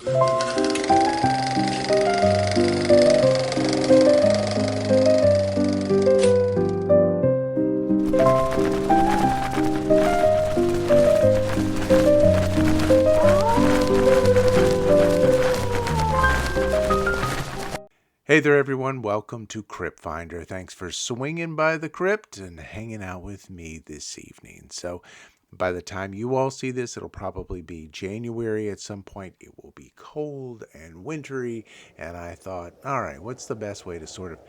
Hey there, everyone. Welcome to Crypt Finder. Thanks for swinging by the crypt and hanging out with me this evening. So, by the time you all see this, it'll probably be January at some point. It will be cold and wintry. And I thought, all right, what's the best way to sort of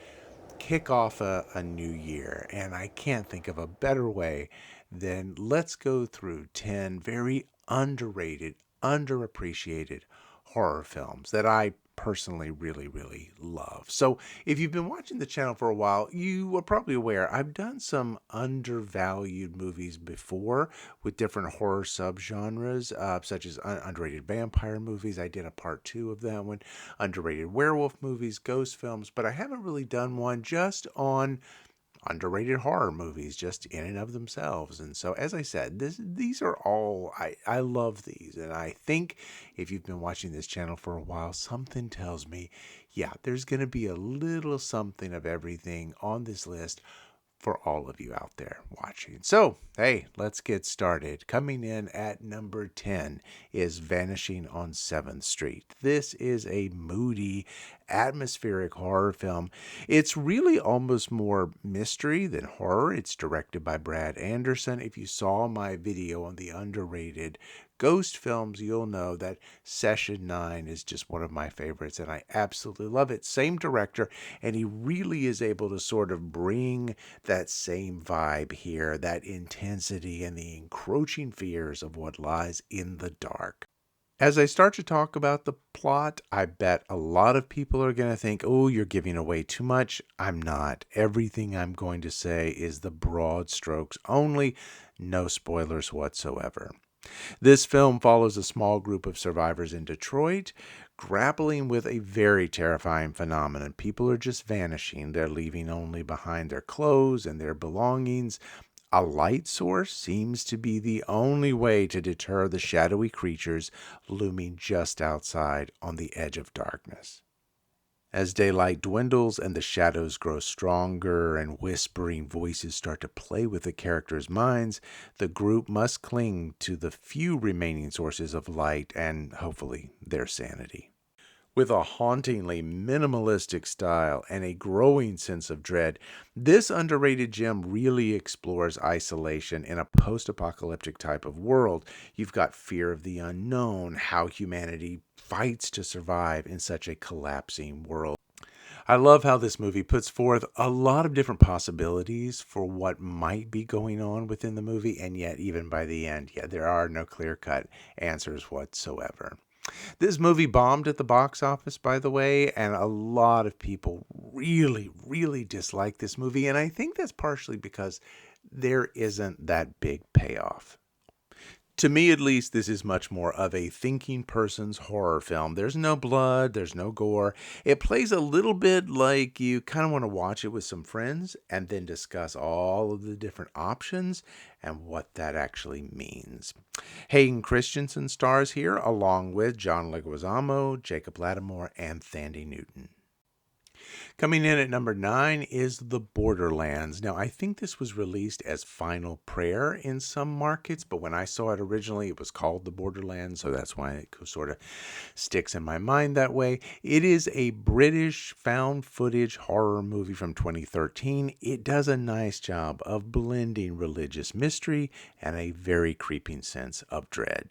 kick off a new year? And I can't think of a better way than let's go through 10 very underrated, underappreciated horror films that I personally really love. So if you've been watching the channel for a while, you are probably aware I've done some undervalued movies before with different horror subgenres, such as underrated vampire movies. I did a part 2 of that one. Underrated werewolf movies, ghost films, but I haven't really done one just on underrated horror movies just in and of themselves. And so, as I said, these are all, I love these. And I think if you've been watching this channel for a while, something tells me, yeah, there's going to be a little something of everything on this list for all of you out there watching. So, hey, let's get started. Coming in at number 10 is Vanishing on 7th Street. This is a moody, atmospheric horror film. It's really almost more mystery than horror. It's directed by Brad Anderson. If you saw my video on the underrated ghost films, you'll know that Session 9 is just one of my favorites, and I absolutely love it. Same director, and he really is able to sort of bring that same vibe here, that intensity and the encroaching fears of what lies in the dark. As I start to talk about the plot, I bet a lot of people are going to think, oh, you're giving away too much. I'm not. Everything I'm going to say is the broad strokes only, no spoilers whatsoever. This film follows a small group of survivors in Detroit grappling with a very terrifying phenomenon. People are just vanishing. They're leaving only behind their clothes and their belongings. A light source seems to be the only way to deter the shadowy creatures looming just outside on the edge of darkness. As daylight dwindles and the shadows grow stronger and whispering voices start to play with the characters' minds, the group must cling to the few remaining sources of light and, hopefully, their sanity. With a hauntingly minimalistic style and a growing sense of dread, this underrated gem really explores isolation in a post-apocalyptic type of world. You've got fear of the unknown, how humanity fights to survive in such a collapsing world. I love how this movie puts forth a lot of different possibilities for what might be going on within the movie, and yet even by the end, there are no clear-cut answers whatsoever. This movie bombed at the box office, by the way, and a lot of people really dislike this movie, and I think that's partially because there isn't that big payoff. To me, at least, this is much more of a thinking person's horror film. There's no blood, there's no gore. It plays a little bit like you kind of want to watch it with some friends and then discuss all of the different options and what that actually means. Hayden Christensen stars here, along with John Leguizamo, Jacob Latimore, and Thandie Newton. Coming in at number 9 is The Borderlands. Now, I think this was released as Final Prayer in some markets, but when I saw it originally, it was called The Borderlands, so that's why it sort of sticks in my mind that way. It is a British found footage horror movie from 2013. It does a nice job of blending religious mystery and a very creeping sense of dread.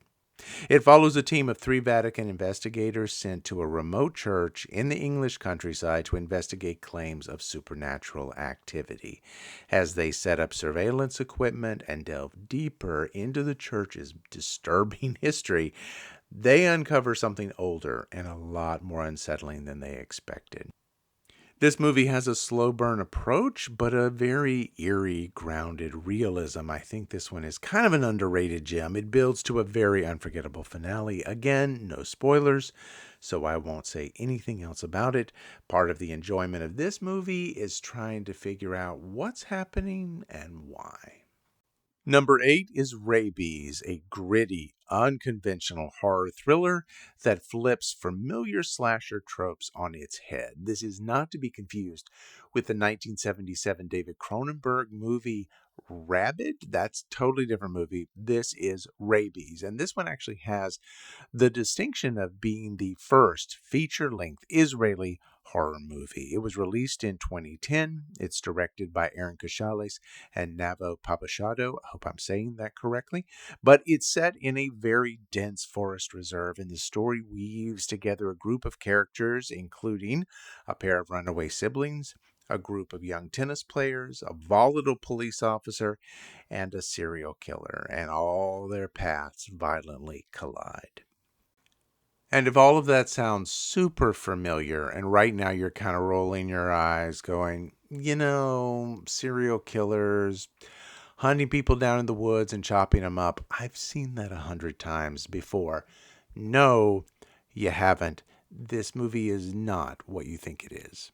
It follows a team of 3 Vatican investigators sent to a remote church in the English countryside to investigate claims of supernatural activity. As they set up surveillance equipment and delve deeper into the church's disturbing history, they uncover something older and a lot more unsettling than they expected. This movie has a slow burn approach, but a very eerie, grounded realism. I think this one is kind of an underrated gem. It builds to a very unforgettable finale. Again, no spoilers, so I won't say anything else about it. Part of the enjoyment of this movie is trying to figure out what's happening and why. Number 8 is Rabies, a gritty, unconventional horror thriller that flips familiar slasher tropes on its head. This is not to be confused with the 1977 David Cronenberg movie Rabid. That's a totally different movie. This is Rabies, and this one actually has the distinction of being the first feature-length Israeli horror movie. It was released in 2010. It's directed by Aaron Cachales and Navo Papachado. I hope I'm saying that correctly. But it's set in a very dense forest reserve, and the story weaves together a group of characters, including a pair of runaway siblings, a group of young tennis players, a volatile police officer, and a serial killer, and all their paths violently collide. And if all of that sounds super familiar, and right now you're kind of rolling your eyes, going, serial killers, hunting people down in the woods and chopping them up, I've seen that 100 times before. No, you haven't. This movie is not what you think it is.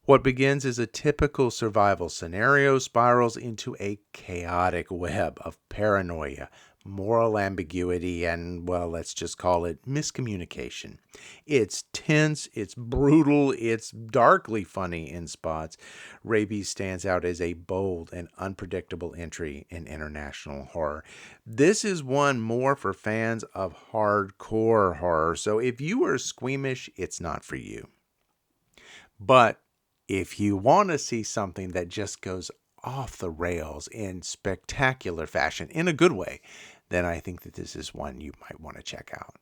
What begins as a typical survival scenario spirals into a chaotic web of paranoia, moral ambiguity, and, well, let's just call it miscommunication. It's tense, it's brutal, it's darkly funny in spots. Rabies stands out as a bold and unpredictable entry in international horror. This is one more for fans of hardcore horror, so if you are squeamish, it's not for you. But if you want to see something that just goes off the rails in spectacular fashion, in a good way, then I think that this is one you might want to check out.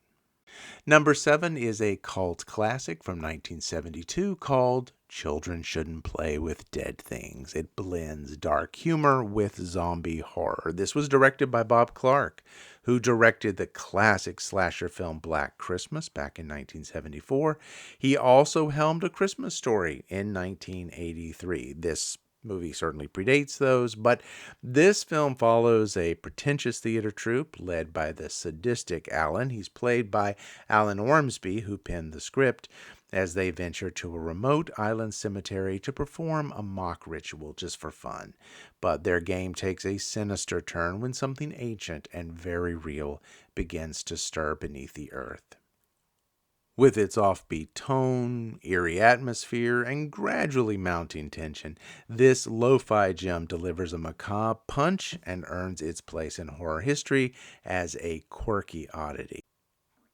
Number 7 is a cult classic from 1972 called Children Shouldn't Play with Dead Things. It blends dark humor with zombie horror. This was directed by Bob Clark, who directed the classic slasher film Black Christmas back in 1974. He also helmed A Christmas Story in 1983. This movie certainly predates those, but this film follows a pretentious theater troupe led by the sadistic Alan. He's played by Alan Ormsby, who penned the script, as they venture to a remote island cemetery to perform a mock ritual just for fun. But their game takes a sinister turn when something ancient and very real begins to stir beneath the earth. With its offbeat tone, eerie atmosphere, and gradually mounting tension, this lo-fi gem delivers a macabre punch and earns its place in horror history as a quirky oddity.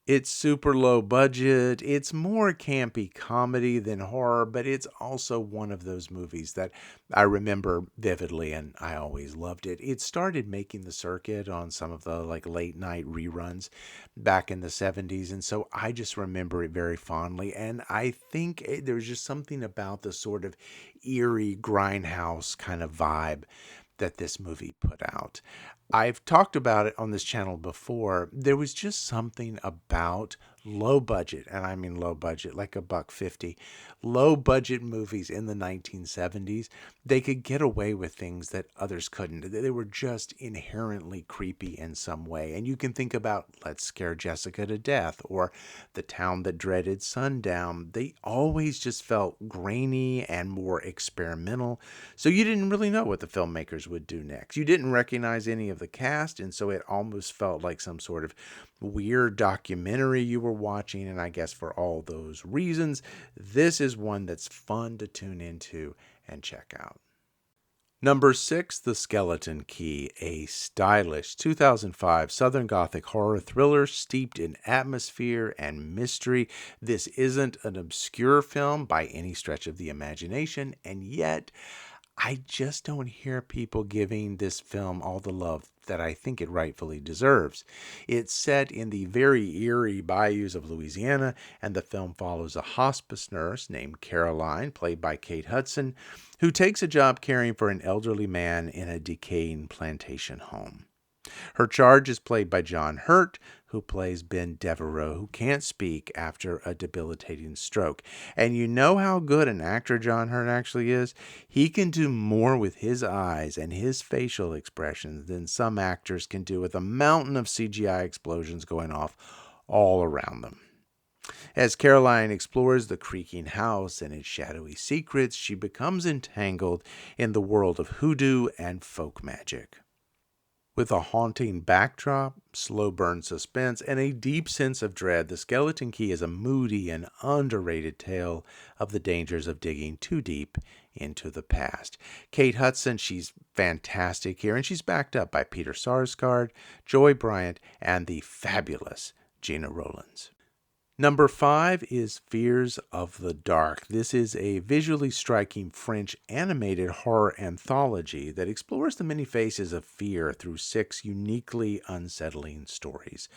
It's super low budget. It's more campy comedy than horror, but it's also one of those movies that I remember vividly and I always loved it. It started making the circuit on some of the late night reruns back in the 70s, and so I just remember it very fondly. And I think there's just something about the sort of eerie grindhouse kind of vibe that this movie put out. I've talked about it on this channel before. There was just something about low budget, and I mean low budget, like $1.50, low budget movies in the 1970s. They could get away with things that others couldn't. They were just inherently creepy in some way. And you can think about Let's Scare Jessica to Death or The Town That Dreaded Sundown. They always just felt grainy and more experimental. So you didn't really know what the filmmakers would do next. You didn't recognize any of the cast, and so it almost felt like some sort of weird documentary you were watching. And I guess for all those reasons, this is one that's fun to tune into and check out. Number 6, The Skeleton Key, a stylish 2005 Southern Gothic horror thriller steeped in atmosphere and mystery. This isn't an obscure film by any stretch of the imagination, and yet I just don't hear people giving this film all the love that I think it rightfully deserves. It's set in the very eerie bayous of Louisiana, and the film follows a hospice nurse named Caroline, played by Kate Hudson, who takes a job caring for an elderly man in a decaying plantation home. Her charge is played by John Hurt, who plays Ben Devereaux, who can't speak after a debilitating stroke. And you know how good an actor John Hurt actually is? He can do more with his eyes and his facial expressions than some actors can do with a mountain of CGI explosions going off all around them. As Caroline explores the creaking house and its shadowy secrets, she becomes entangled in the world of hoodoo and folk magic. With a haunting backdrop, slow burn suspense, and a deep sense of dread, The Skeleton Key is a moody and underrated tale of the dangers of digging too deep into the past. Kate Hudson, she's fantastic here, and she's backed up by Peter Sarsgaard, Joy Bryant, and the fabulous Gina Rowlands. Number 5 is Fears of the Dark. This is a visually striking French animated horror anthology that explores the many faces of fear through 6 uniquely unsettling stories.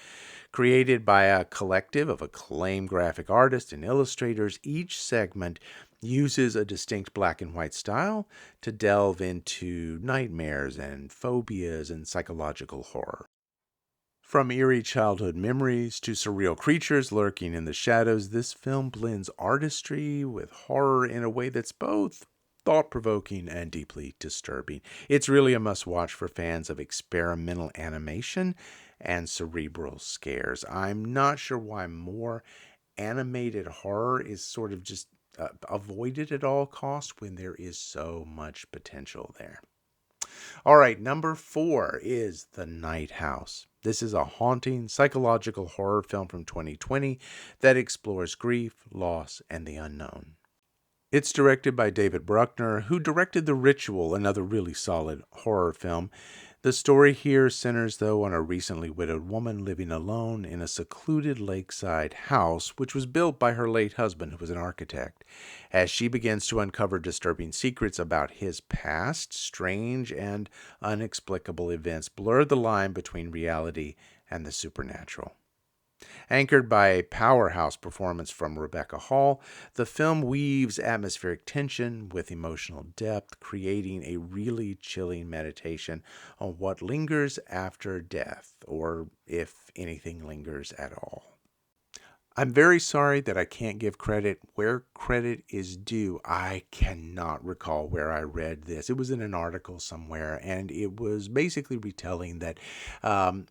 Created by a collective of acclaimed graphic artists and illustrators, each segment uses a distinct black and white style to delve into nightmares and phobias and psychological horror. From eerie childhood memories to surreal creatures lurking in the shadows, this film blends artistry with horror in a way that's both thought-provoking and deeply disturbing. It's really a must-watch for fans of experimental animation and cerebral scares. I'm not sure why more animated horror is sort of just avoided at all costs when there is so much potential there. All right, number 4 is The Night House. This is a haunting psychological horror film from 2020 that explores grief, loss, and the unknown. It's directed by David Bruckner, who directed The Ritual, another really solid horror film. The story here centers, though, on a recently widowed woman living alone in a secluded lakeside house, which was built by her late husband, who was an architect. As she begins to uncover disturbing secrets about his past, strange and inexplicable events blur the line between reality and the supernatural. Anchored by a powerhouse performance from Rebecca Hall, the film weaves atmospheric tension with emotional depth, creating a really chilling meditation on what lingers after death, or if anything lingers at all. I'm very sorry that I can't give credit where credit is due. I cannot recall where I read this. It was in an article somewhere, and it was basically retelling that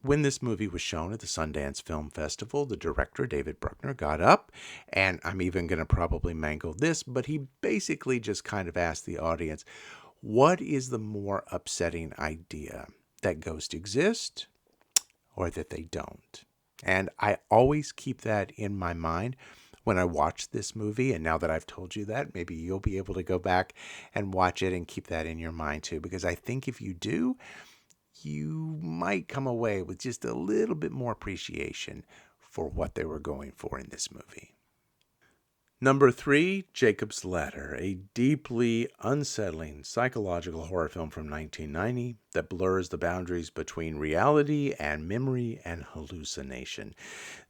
when this movie was shown at the Sundance Film Festival, the director, David Bruckner, got up, and I'm even going to probably mangle this, but he basically just kind of asked the audience, what is the more upsetting idea? That ghosts exist or that they don't? And I always keep that in my mind when I watch this movie. And now that I've told you that, maybe you'll be able to go back and watch it and keep that in your mind too. Because I think if you do, you might come away with just a little bit more appreciation for what they were going for in this movie. Number 3, Jacob's Ladder, a deeply unsettling psychological horror film from 1990 that blurs the boundaries between reality and memory and hallucination.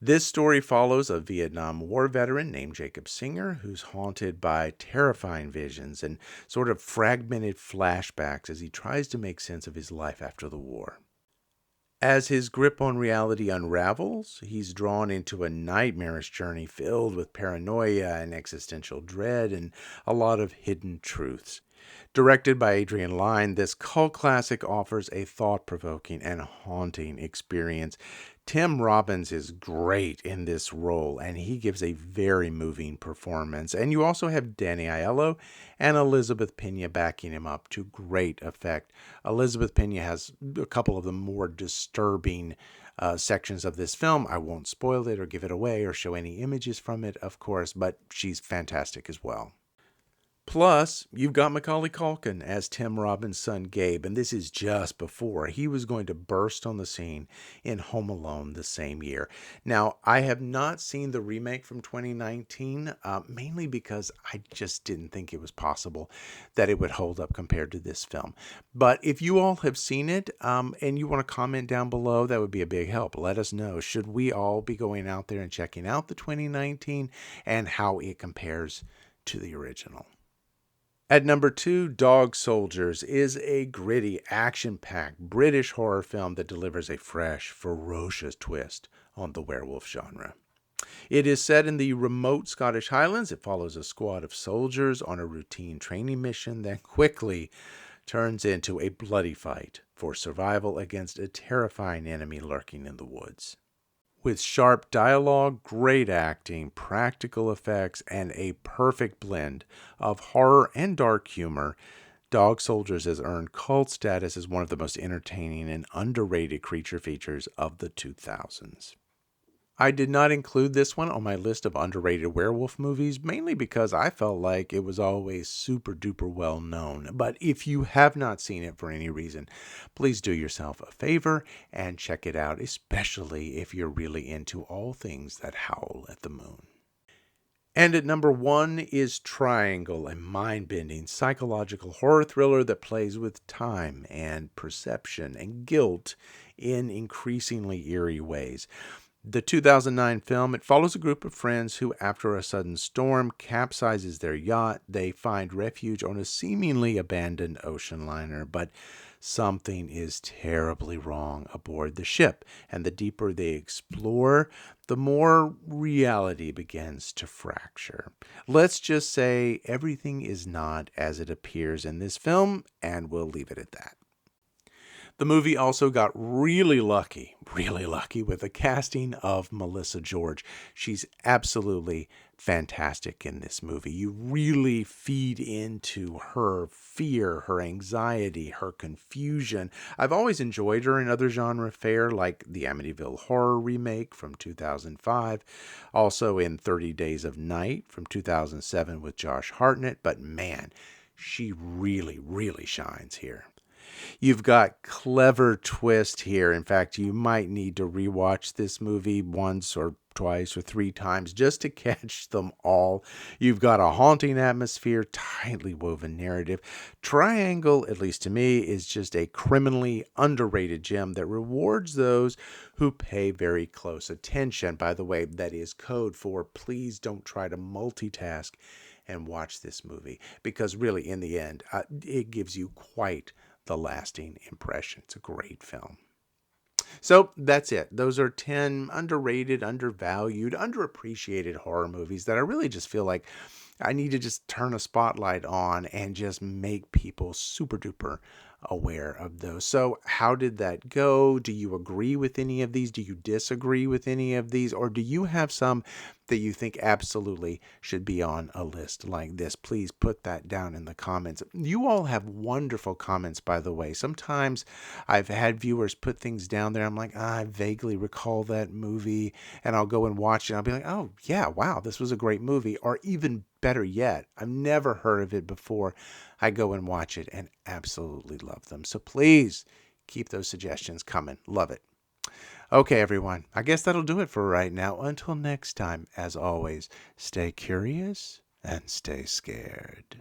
This story follows a Vietnam War veteran named Jacob Singer, who's haunted by terrifying visions and sort of fragmented flashbacks as he tries to make sense of his life after the war. As his grip on reality unravels, he's drawn into a nightmarish journey filled with paranoia and existential dread and a lot of hidden truths. Directed by Adrian Lyne, this cult classic offers a thought-provoking and haunting experience. Tim Robbins is great in this role, and he gives a very moving performance. And you also have Danny Aiello and Elizabeth Pena backing him up to great effect. Elizabeth Pena has a couple of the more disturbing sections of this film. I won't spoil it or give it away or show any images from it, of course, but she's fantastic as well. Plus, you've got Macaulay Culkin as Tim Robbins' son Gabe, and this is just before he was going to burst on the scene in Home Alone the same year. Now, I have not seen the remake from 2019, mainly because I just didn't think it was possible that it would hold up compared to this film. But if you all have seen it and you want to comment down below, that would be a big help. Let us know. Should we all be going out there and checking out the 2019 and how it compares to the original? At number 2, Dog Soldiers is a gritty, action-packed British horror film that delivers a fresh, ferocious twist on the werewolf genre. It is set in the remote Scottish Highlands. It follows a squad of soldiers on a routine training mission that quickly turns into a bloody fight for survival against a terrifying enemy lurking in the woods. With sharp dialogue, great acting, practical effects, and a perfect blend of horror and dark humor, Dog Soldiers has earned cult status as one of the most entertaining and underrated creature features of the 2000s. I did not include this one on my list of underrated werewolf movies, mainly because I felt like it was always super duper well known. But if you have not seen it for any reason, please do yourself a favor and check it out, especially if you're really into all things that howl at the moon. And at number one is Triangle, a mind bending psychological horror thriller that plays with time and perception and guilt in increasingly eerie ways. The 2009 film, it follows a group of friends who, after a sudden storm capsizes their yacht, they find refuge on a seemingly abandoned ocean liner, but something is terribly wrong aboard the ship, and the deeper they explore, the more reality begins to fracture. Let's just say everything is not as it appears in this film, and we'll leave it at that. The movie also got really lucky with the casting of Melissa George. She's absolutely fantastic in this movie. You really feed into her fear, her anxiety, her confusion. I've always enjoyed her in other genre fare like the Amityville Horror remake from 2005, also in 30 Days of Night from 2007 with Josh Hartnett, but man, she really shines here. You've got clever twist here. In fact, you might need to rewatch this movie once or twice or three times just to catch them all. You've got a haunting atmosphere, tightly woven narrative. Triangle, at least to me, is just a criminally underrated gem that rewards those who pay very close attention. By the way, that is code for please don't try to multitask and watch this movie, because really, in the end, it gives you quite the lasting impression. It's a great film. So that's it. Those are 10 underrated, undervalued, underappreciated horror movies that I really just feel like I need to just turn a spotlight on and just make people super duper aware of those. So how did that go? Do you agree with any of these? Do you disagree with any of these? Or do you have some that you think absolutely should be on a list like this? Please put that down in the comments. You all have wonderful comments, by the way. Sometimes I've had viewers put things down there. I'm like, I vaguely recall that movie, and I'll go and watch it. I'll be like, oh yeah, wow, this was a great movie. Or even better yet, I've never heard of it before. I go and watch it and absolutely love them. So please keep those suggestions coming. Love it. Okay, everyone. I guess that'll do it for right now. Until next time, as always, stay curious and stay scared.